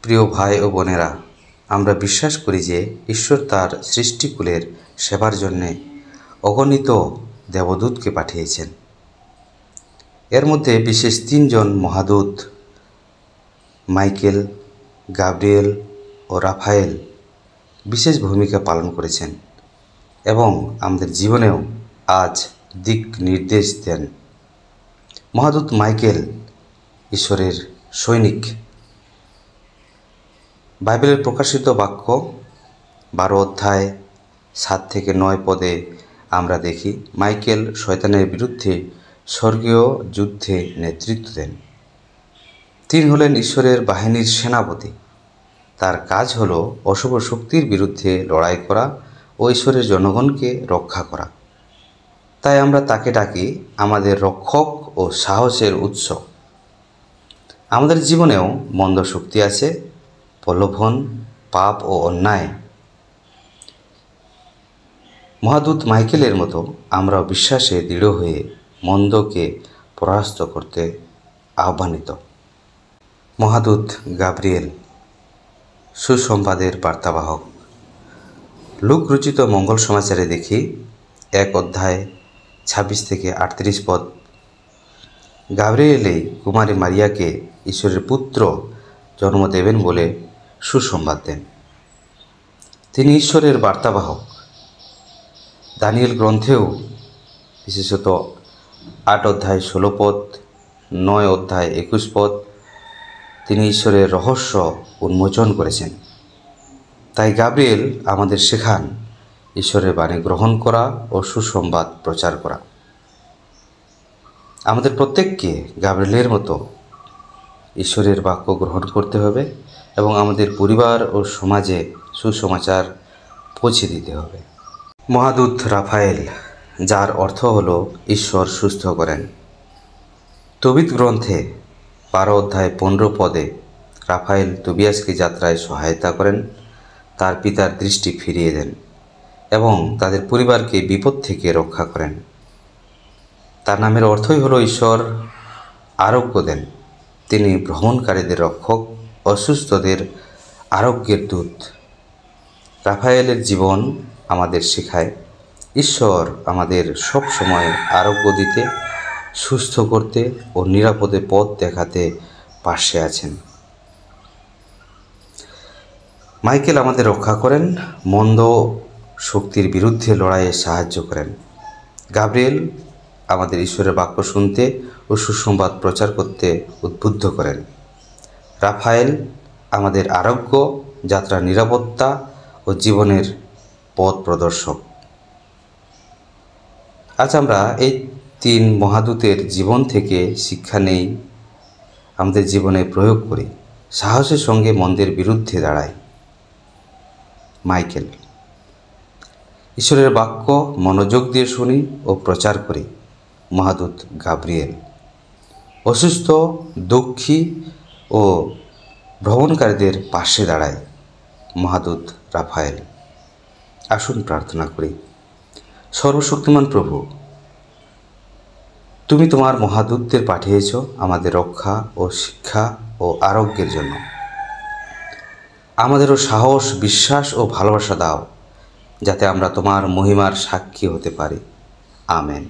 প্রিয় ভাই ও বোনেরা, আমরা বিশ্বাস করি যে ঈশ্বর তার সৃষ্টিকুলের সেবার জন্যে অগণিত দেবদূতকে পাঠিয়েছেন। এর মধ্যে বিশেষ 3 জন মহাদূত মাইকেল, গাব্রিয়েল ও রাফায়েল বিশেষ ভূমিকা পালন করেছেন এবং আমাদের জীবনেও আজ দিক নির্দেশ দেন। মহাদূত মাইকেল ঈশ্বরের সৈনিক। বাইবেলের প্রকাশিত বাক্য 12 অধ্যায় 7 থেকে 9 পদে আমরা দেখি মাইকেল শয়তানের বিরুদ্ধে স্বর্গীয় যুদ্ধে নেতৃত্ব দেন। তিনি হলেন ঈশ্বরের বাহিনীর সেনাপতি। তার কাজ হল অশুভ শক্তির বিরুদ্ধে লড়াই করা ও ঈশ্বরের জনগণকে রক্ষা করা। তাই আমরা তাকে ডাকি আমাদের রক্ষক ও সাহসের উৎস। আমাদের জীবনেও মন্দ শক্তি আছে, প্রলোভন, পাপ ও অন্যায়। মহাদূত মাইকেলের মতো আমরাও বিশ্বাসে দৃঢ় হয়ে মন্দকে পরাস্ত করতে আহ্বানিত। মহাদূত গাব্রিয়েল সুসংবাদের বার্তাবাহক। লুক রচিত মঙ্গল সমাচারে দেখি 1 অধ্যায় 26 থেকে 38 পদ। গাব্রিয়েলই কুমারী মারিয়াকে ঈশ্বরের পুত্র জন্ম দেবেন বলে সুসংবাদ দেন। তিনি ঈশ্বরের বার্তাবাহক। দানিয়েল গ্রন্থেও বিশেষত 8 অধ্যায় 16 পদ, 9 অধ্যায় 21 পদ তিনি ঈশ্বরের রহস্য উন্মোচন করেছেন। তাই গাব্রিয়েল আমাদের শেখান ঈশ্বরের বাণী গ্রহণ করা ও সুসংবাদ প্রচার করা। আমাদের প্রত্যেককে গাব্রিয়েলের মতো ঈশ্বরের বাক্য গ্রহণ করতে হবে এবং আমাদের পরিবার ও সমাজে সুসমাচার পৌঁছে দিতে হবে। মহাদূত রাফায়েল, যার অর্থ হল ঈশ্বর সুস্থ করেন। তবিত গ্রন্থে 12 অধ্যায় 15 পদে রাফায়েল তোবিয়াসকে যাত্রায় সহায়তা করেন, তার পিতার দৃষ্টি ফিরিয়ে দেন এবং তাদের পরিবারকে বিপদ থেকে রক্ষা করেন। তার নামের অর্থই হলো ঈশ্বর আরোগ্য দেন। তিনি ভ্রমণকারীদের রক্ষক, অসুস্থদের আরোগ্যের দূত। রাফায়েলের জীবন আমাদের শেখায় ঈশ্বর আমাদের সব সময় আরোগ্য দিতে, সুস্থ করতে ও নিরাপদে পথ দেখাতে পাশে আছেন। মাইকেল আমাদের রক্ষা করেন, মন্দ শক্তির বিরুদ্ধে লড়াইয়ে সাহায্য করেন। গাব্রিয়েল আমাদের ঈশ্বরের বাক্য শুনতে ও সুসংবাদ প্রচার করতে উদ্বুদ্ধ করেন। রাফায়েল আমাদের আরোগ্য, যাত্রার নিরাপত্তা ও জীবনের পথ প্রদর্শক। আজ আমরা এই 3 মহাদূতের জীবন থেকে শিক্ষা নেই, আমাদের জীবনে প্রয়োগ করি, সাহসের সঙ্গে মন্দের বিরুদ্ধে দাঁড়াই। মাইকেল, ঈশ্বরের বাক্য মনোযোগ দিয়ে শুনি ও প্রচার করি। মহাদূত গাব্রিয়েল, অসুস্থ, দুঃখী ও ভ্রমণকারীদের পাশে দাঁড়ায়। মহাদূত রাফায়েল। আসুন প্রার্থনা করি। সর্বশক্তিমান প্রভু, তুমি তোমার মহাদূতদের পাঠিয়েছ আমাদের রক্ষা ও শিক্ষা ও আরোগ্যের জন্য। আমাদেরও সাহস, বিশ্বাস ও ভালোবাসা দাও, যাতে আমরা তোমার মহিমার সাক্ষী হতে পারি। আমেন।